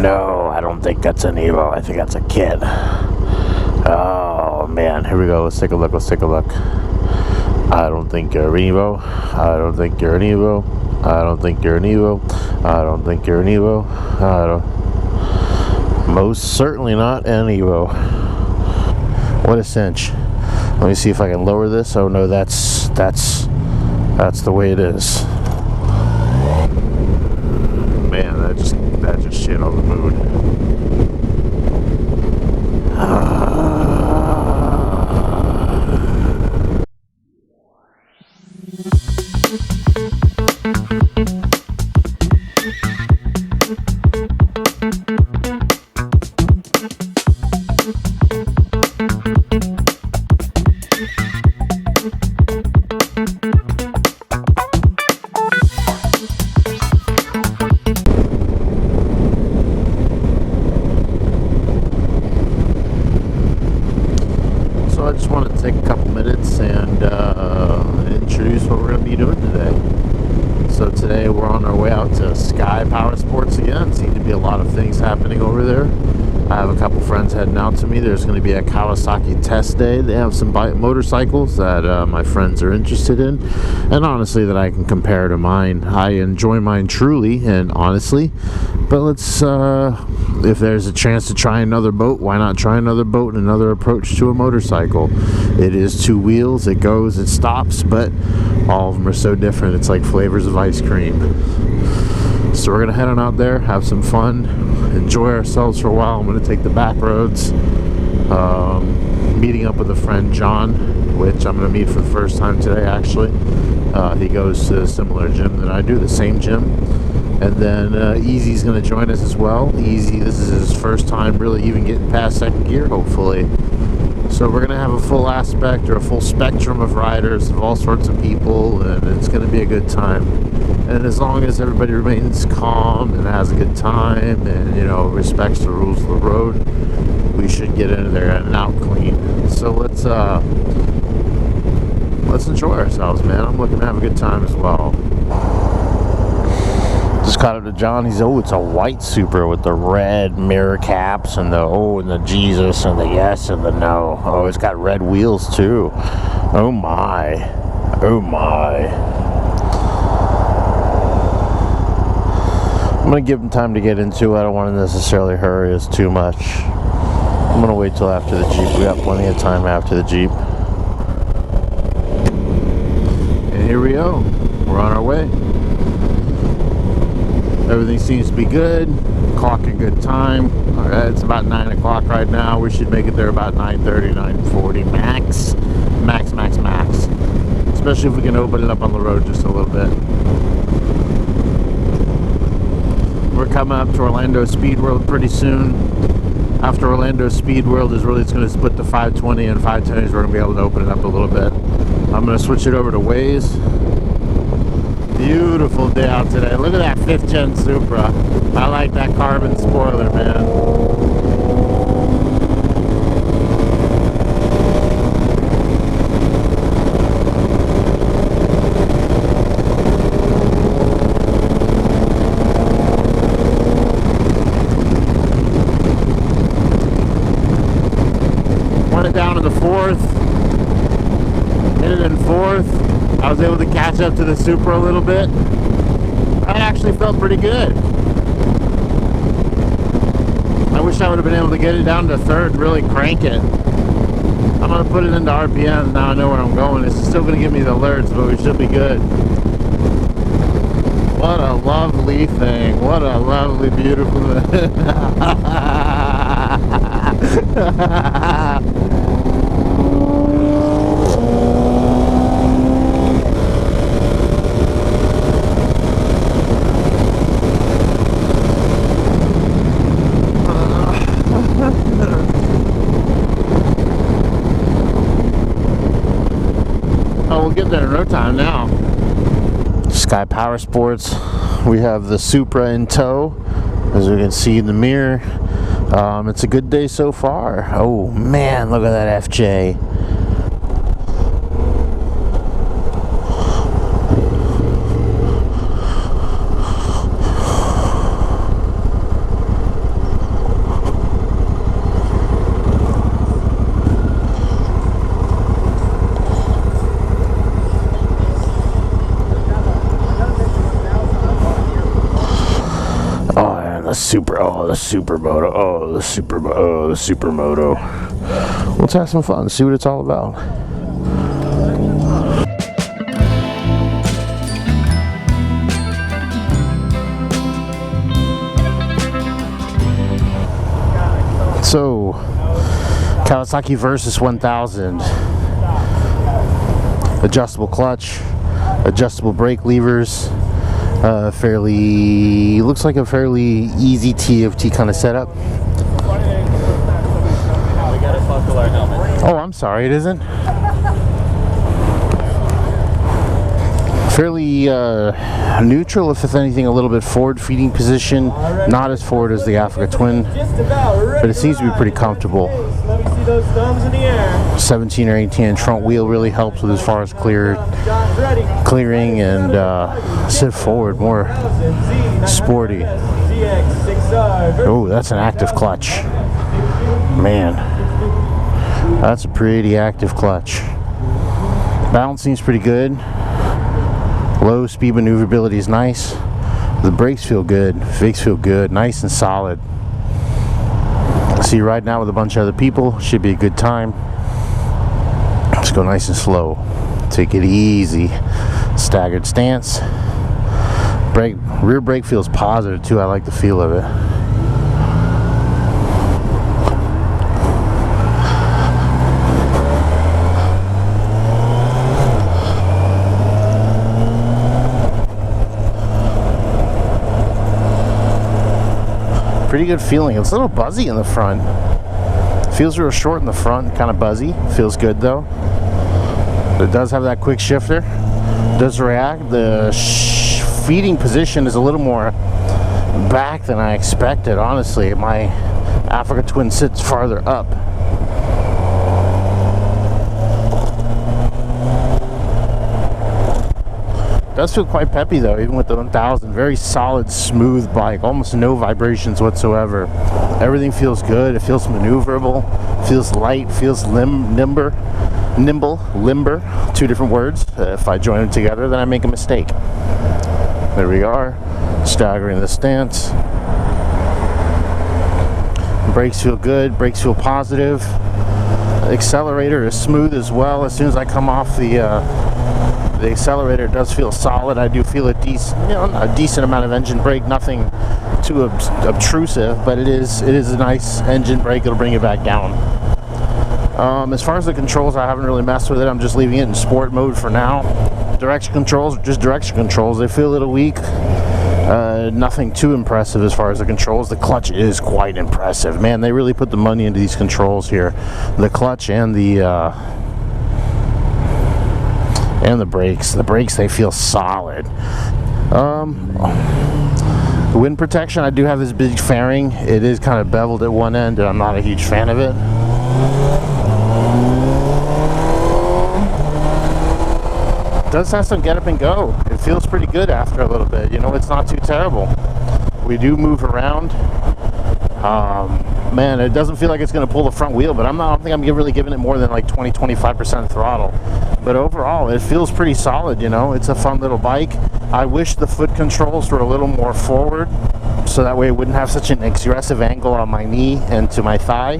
No, I don't think that's an Evo. I think that's a kid. Oh man, here we go. Let's take a look. I don't think you're an Evo. I don't think you're an Evo. I don't think you're an Evo. I don't think you're an Evo. Most certainly not an Evo. What a cinch. Let me see if I can lower this. Oh no, that's the way it is. Man, that just shit on the mood. I just want to take a couple minutes and introduce what we're going to be doing today. So today we're on our way out to Sky Powersports again. Seems to be a lot of things happening over there. I have a couple friends heading out to me. There's going to be a Kawasaki test day. They have some motorcycles that my friends are interested in, and honestly that I can compare to mine. I enjoy mine truly and honestly, but let's if there's a chance to try another boat, why not try another boat and another approach to a motorcycle? It is two wheels, it goes, it stops, but all of them are so different. It's like flavors of ice cream. So we're gonna head on out there, have some fun, enjoy ourselves for a while. I'm gonna take the back roads, meeting up with a friend, John, which I'm gonna meet for the first time today actually. He goes to a similar gym that I do, the same gym. And then Easy's going to join us as well. Easy, this is his first time really even getting past second gear, hopefully. So we're going to have a full aspect or a full spectrum of riders, of all sorts of people, and it's going to be a good time. And as long as everybody remains calm and has a good time and, you know, respects the rules of the road, we should get into there and out clean. So let's enjoy ourselves, man. I'm looking to have a good time as well. Just caught up to John. He's, oh, it's a white Supra with the red mirror caps and the oh and the Jesus and the yes and the no. Oh, it's got red wheels too. Oh my. Oh my. I'm gonna give him time to get into it. I don't want to necessarily hurry us too much. I'm gonna wait till after the Jeep. We got plenty of time after the Jeep. And here we go. We're on our way. Everything seems to be good. Clocking good time. It's about 9 o'clock right now. We should make it there about 9:30, 9:40 max. Max. Especially if we can open it up on the road just a little bit. We're coming up to Orlando Speed World pretty soon. After Orlando Speed World is really, it's going to split to 520 and 510s. We're going to be able to open it up a little bit. I'm going to switch it over to Waze. Beautiful day out today. Look at that 5th gen Supra. I like that carbon spoiler, man. Went it down to the 4th. Hit it in 4th. I was able to catch up to the Supra a little bit. That actually felt pretty good. I wish I would have been able to get it down to 3rd, really crank it. I'm going to put it into RPM. Now I know where I'm going. It's still going to give me the alerts, but we should be good. What a lovely thing. What a lovely, beautiful thing. We'll get there in no time now. Sky Powersports. We have the Supra in tow, as we can see in the mirror. It's a good day so far. Oh man, look at that FJ. Supra. Oh, the Supermoto. Oh, the Supermoto. Oh, the Supermoto. Let's have some fun. See what it's all about. So, Kawasaki Versys 1000. Adjustable clutch, adjustable brake levers. Looks like a fairly easy TFT kind of setup. Oh, I'm sorry, it isn't. Fairly neutral, if anything, a little bit forward feeding position. Not as forward as the Africa Twin, but it seems to be pretty comfortable. 17 or 18 inch front wheel really helps with as far as clearing and sit forward, more sporty. Oh, that's an active clutch. Man, that's a pretty active clutch. Balance seems pretty good. Low speed maneuverability is nice. The brakes feel good. Brakes feel good. Nice and solid. See, riding out with a bunch of other people should be a good time. Let's go nice and slow. Take it easy. Staggered stance. Rear brake feels positive too. I like the feel of it. Pretty good feeling. It's a little buzzy in the front. Feels real short in the front, kind of buzzy. Feels good though. It does have that quick shifter. It does react. The feeding position is a little more back than I expected. Honestly, my Africa Twin sits farther up. Does feel quite peppy though, even with the 1000. Very solid, smooth bike, almost no vibrations whatsoever. Everything feels good. It feels maneuverable, feels light, feels nimble. Two different words. If I join them together, then I make a mistake. There we are, staggering the stance. Brakes feel good. Brakes feel positive. Accelerator is smooth as well. As soon as I come off the accelerator, does feel solid. I do feel a decent amount of engine brake. Nothing too obtrusive, but it is a nice engine brake. It'll bring it back down. As far as the controls, I haven't really messed with it. I'm just leaving it in sport mode for now. Direction controls are just direction controls. They feel a little weak. Nothing too impressive as far as the controls. The clutch is quite impressive. Man, they really put the money into these controls here. The clutch and the brakes. The brakes, they feel solid. The wind protection, I do have this big fairing. It is kind of beveled at one end, and I'm not a huge fan of it. It does have some get up and go. It feels pretty good after a little bit. You know, it's not too terrible. We do move around. Man, it doesn't feel like it's going to pull the front wheel, but I don't think I'm really giving it more than like 20-25% throttle. But overall, it feels pretty solid. You know, it's a fun little bike. I wish the foot controls were a little more forward, so that way it wouldn't have such an aggressive angle on my knee and to my thigh.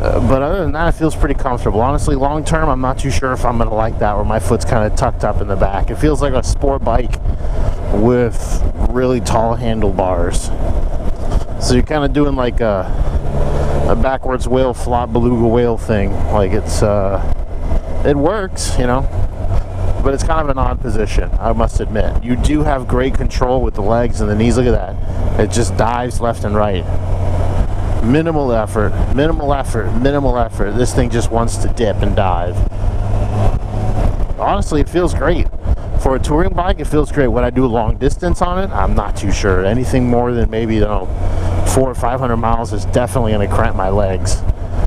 But other than that, it feels pretty comfortable. Honestly, long term, I'm not too sure if I'm going to like that, where my foot's kind of tucked up in the back. It feels like a sport bike with really tall handlebars. So you're kind of doing like a backwards whale flop beluga whale thing. Like it works, you know, but it's kind of an odd position, I must admit. You do have great control with the legs and the knees. Look at that. It just dives left and right. Minimal effort, minimal effort, minimal effort. This thing just wants to dip and dive. Honestly, it feels great. For a touring bike, it feels great. Would I do a long distance on it? I'm not too sure. Anything more than maybe, 400 or 500 miles is definitely going to cramp my legs.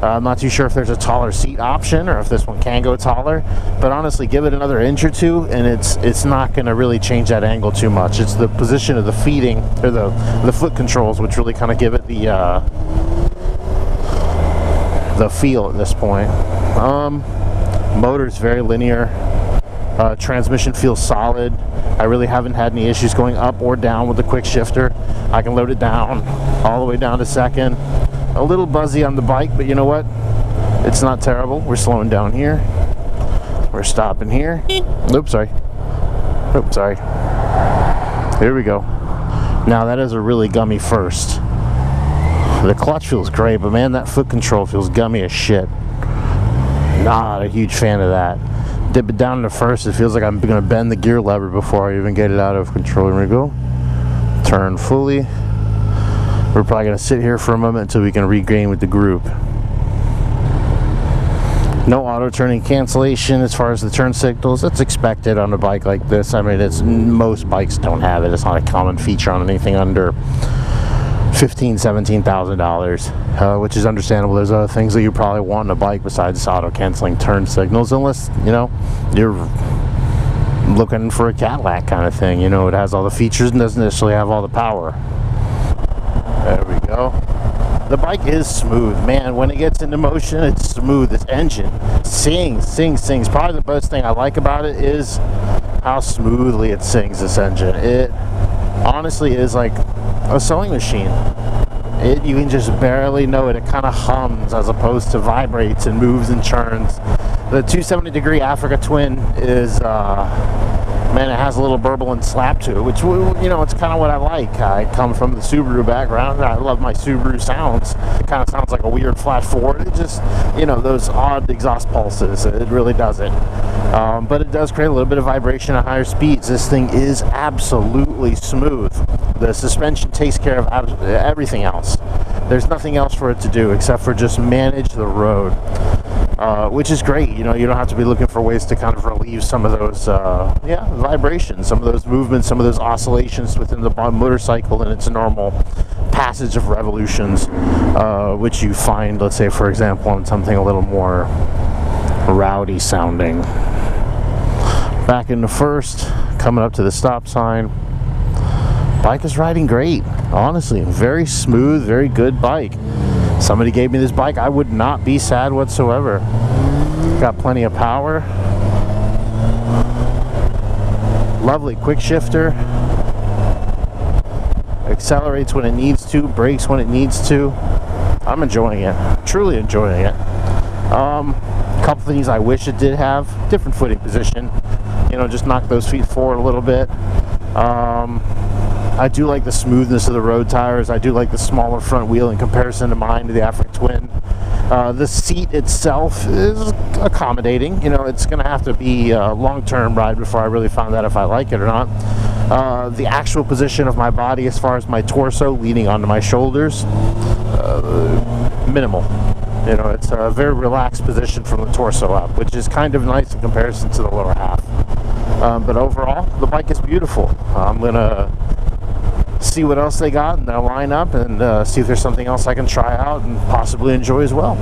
I'm not too sure if there's a taller seat option or if this one can go taller. But honestly, give it another inch or two, and it's not going to really change that angle too much. It's the position of the feeding, or the foot controls, which really kind of give it the feel at this point. Motor's very linear. Transmission feels solid. I really haven't had any issues going up or down with the quick shifter. I can load it down all the way down to second. A little buzzy on the bike, but you know what? It's not terrible. We're slowing down here. We're stopping here. Oops, sorry. Oops, sorry. Here we go. Now that is a really gummy first. The clutch feels great, but man, that foot control feels gummy as shit. Not a huge fan of that. Dip it down to first, it feels like I'm gonna bend the gear lever before I even get it out of control. Here we go. Turn fully. We're probably gonna sit here for a moment until we can regain with the group. No auto turning cancellation as far as the turn signals. That's expected on a bike like this. I mean, most bikes don't have it. It's not a common feature on anything under $15,000–$17,000, which is understandable. There's other things that you probably want in a bike besides auto canceling turn signals, unless you're looking for a Cadillac kind of thing. It has all the features and doesn't necessarily have all the power. There we go. The bike is smooth, man. When it gets into motion, it's smooth. This engine sings. Probably the best thing I like about it is how smoothly it sings, this engine. It honestly is like a sewing machine. You can just barely know it. It kind of hums as opposed to vibrates and moves and churns. The 270-degree Africa Twin is man, it has a little burble and slap to it, which, it's kind of what I like. I come from the Subaru background, and I love my Subaru sounds. It kind of sounds like a weird flat Ford. It just, those odd exhaust pulses. It really does it. But it does create a little bit of vibration at higher speeds. This thing is absolutely smooth. The suspension takes care of everything else. There's nothing else for it to do except for just manage the road. Which is great. You don't have to be looking for ways to kind of relieve some of those vibrations, some of those movements, some of those oscillations within the motorcycle and its normal passage of revolutions, which you find, let's say, for example, on something a little more rowdy sounding. Back into first, coming up to the stop sign. Bike is riding great, honestly. Very smooth, very good bike. Somebody gave me this bike, I would not be sad whatsoever. Got plenty of power. Lovely quick shifter. Accelerates when it needs to, brakes when it needs to. I'm enjoying it, truly enjoying it. A couple things I wish it did have: different footing position. Just knock those feet forward a little bit. I do like the smoothness of the road tires. I do like the smaller front wheel in comparison to mine, to the Africa Twin. The seat itself is accommodating. It's going to have to be a long-term ride before I really find out if I like it or not. The actual position of my body as far as my torso leaning onto my shoulders, minimal. It's a very relaxed position from the torso up, which is kind of nice in comparison to the lower half. But overall, the bike is beautiful. I'm going to see what else they got in their lineup and see if there's something else I can try out and possibly enjoy as well.